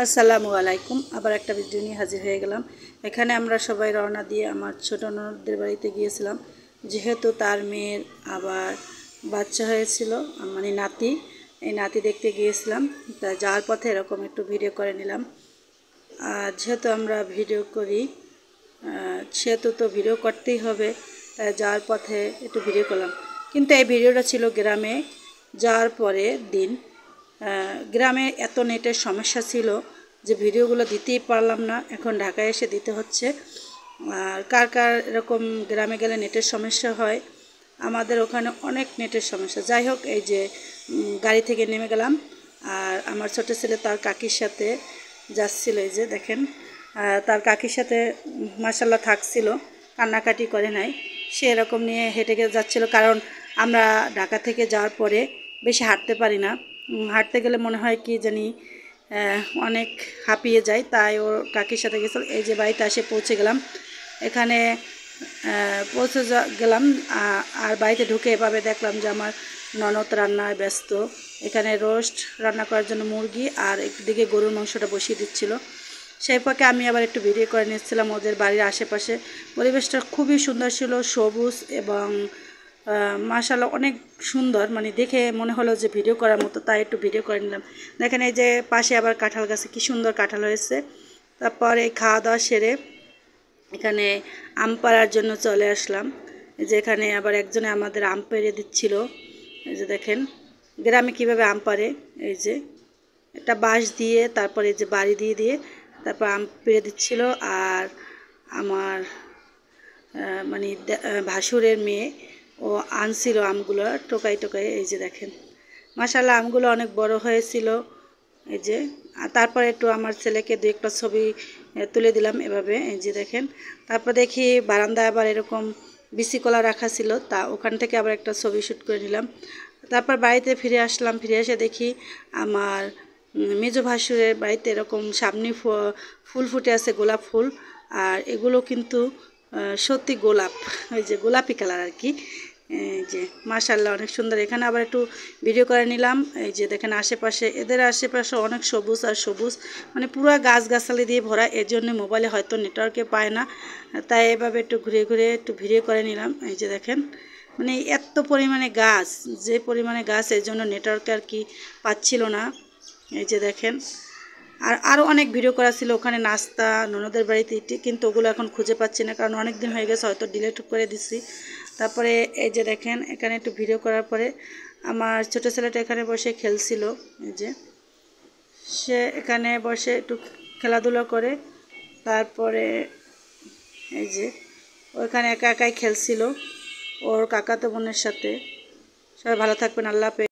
আসসালামু আলাইকুম। আবার একটা ভিডিও নিয়ে হাজির হয়ে গেলাম। এখানে আমরা সবাই রওনা দিয়ে আমার ছোট ননদদের বাড়িতে গিয়েছিলাম, যেহেতু তার মেয়ের আবার বাচ্চা হয়েছিল, মানে নাতি। এই নাতি দেখতে গিয়েছিলাম, তা যাওয়ার পথে এরকম একটু ভিডিও করে নিলাম। আর যেহেতু আমরা ভিডিও করি, সেহেতু তো ভিডিও করতেই হবে, তাই যাওয়ার পথে একটু ভিডিও করলাম। কিন্তু এই ভিডিওটা ছিল গ্রামে যাওয়ার পরে দিন। গ্রামে এত নেটের সমস্যা ছিল যে ভিডিওগুলো দিতেই পারলাম না, এখন ঢাকায় এসে দিতে হচ্ছে। আর কার কার এরকম গ্রামে গেলে নেটের সমস্যা হয়? আমাদের ওখানে অনেক নেটের সমস্যা। যাই হোক, এই যে গাড়ি থেকে নেমে গেলাম, আর আমার ছোটো ছেলে তার কাকির সাথে যাচ্ছিল। এই যে দেখেন, তার কাকির সাথে মাশাল্লাহ থাকছিল, কান্নাকাটি করে নাই। সে এরকম নিয়ে হেঁটে যাচ্ছিল, কারণ আমরা ঢাকা থেকে যাওয়ার পরে বেশি হাঁটতে পারি না। হাঁটতে গেলে মনে হয় কি জানি অনেক হাঁপিয়ে যায়, তাই ওর কাকির সাথে গেছিল। এই যে বাড়িতে এসে পৌঁছে গেলাম। এখানে পৌঁছে গেলাম, আর বাড়িতে ঢুকে এভাবে দেখলাম যে আমার ননদ রান্নায় ব্যস্ত। এখানে রোস্ট রান্না করার জন্য মুরগি, আর একদিকে গরুর মাংসটা বসিয়ে দিচ্ছিল। সেই ফাঁকে আমি আবার একটু ভিডিও করে নিচ্ছিলাম ওদের বাড়ির আশেপাশে। পরিবেশটা খুবই সুন্দর ছিল, সবুজ এবং মাশাআল্লাহ অনেক সুন্দর, মানে দেখে মনে হলো যে ভিডিও করার মতো, তাই একটু ভিডিও করে নিলাম। দেখেন এই যে পাশে আবার কাঁঠাল গাছে কি সুন্দর কাঁঠাল হয়েছে। তারপর এই খাওয়া দাওয়া সেরে এখানে আম পাড়ার জন্য চলে আসলাম। এই যে এখানে আবার একজনে আমাদের আম পেড়ে দিচ্ছিল। এই যে দেখেন গ্রামে কীভাবে আম পাড়ে, এই যে একটা বাঁশ দিয়ে, তারপরে এই যে বাড়ি দিয়ে দিয়ে তারপর আম পেড়ে দিচ্ছিল। আর আমার মানে ভাসুরের মেয়ে, ও আনছিল আমগুলো টোকাই টোকাই। এই যে দেখেন মাশাআল্লাহ আমগুলো অনেক বড় হয়েছিল। এই যে তারপরে একটু আমার ছেলেকে দু একটা ছবি তুলে দিলাম এভাবে। এই যে দেখেন, তারপর দেখি বারান্দায় আবার এরকম বিসি কলা রাখা ছিল, তা ওখান থেকে আবার একটা ছবি শ্যুট করে নিলাম। তারপর বাড়িতে ফিরে আসলাম। ফিরে এসে দেখি আমার মেজো ভাসুরের বাড়িতে এরকম সামনে ফুল ফুটে আছে, গোলাপ ফুল। আর এগুলো কিন্তু সত্যি গোলাপ, ওই যে গোলাপি কালার আর কি। এই যে মাশাআল্লাহ অনেক সুন্দর। এখানে আবার একটু ভিডিও করে নিলাম। এই যে দেখেন আশেপাশে, এদের আশেপাশে অনেক সবুজ আর সবুজ, মানে পুরো গাছগাছালি দিয়ে ভরা। এর জন্য মোবাইলে হয়তো নেটওয়ার্কে পায় না, তাই এভাবে একটু ঘুরে ঘুরে একটু ভিডিও করে নিলাম। এই যে দেখেন, মানে এত পরিমাণে গাছ, যে পরিমাণে গাছ, এর জন্য নেটওয়ার্কে আর কি পাচ্ছিল না। এই যে দেখেন, আর আরও অনেক ভিডিও করা ছিল ওখানে, নাস্তা ননদের বাড়িতে, কিন্তু ওগুলো এখন খুঁজে পাচ্ছি না, কারণ অনেক দিন হয়ে গেছে, হয়তো ডিলিট করে দিছি। তারপরে এই যে দেখেন এখানে একটু ভিডিও করার পরে আমার ছোটো ছেলেটা এখানে বসে খেলছিল। এই যে সে এখানে বসে একটু খেলাধুলা করে, তারপরে এই যে ওইখানে একা একাই খেলছিল ওর কাকাতো বোনের সাথে। সবাই ভালো থাকবেন, আল্লাহ হাফেজ।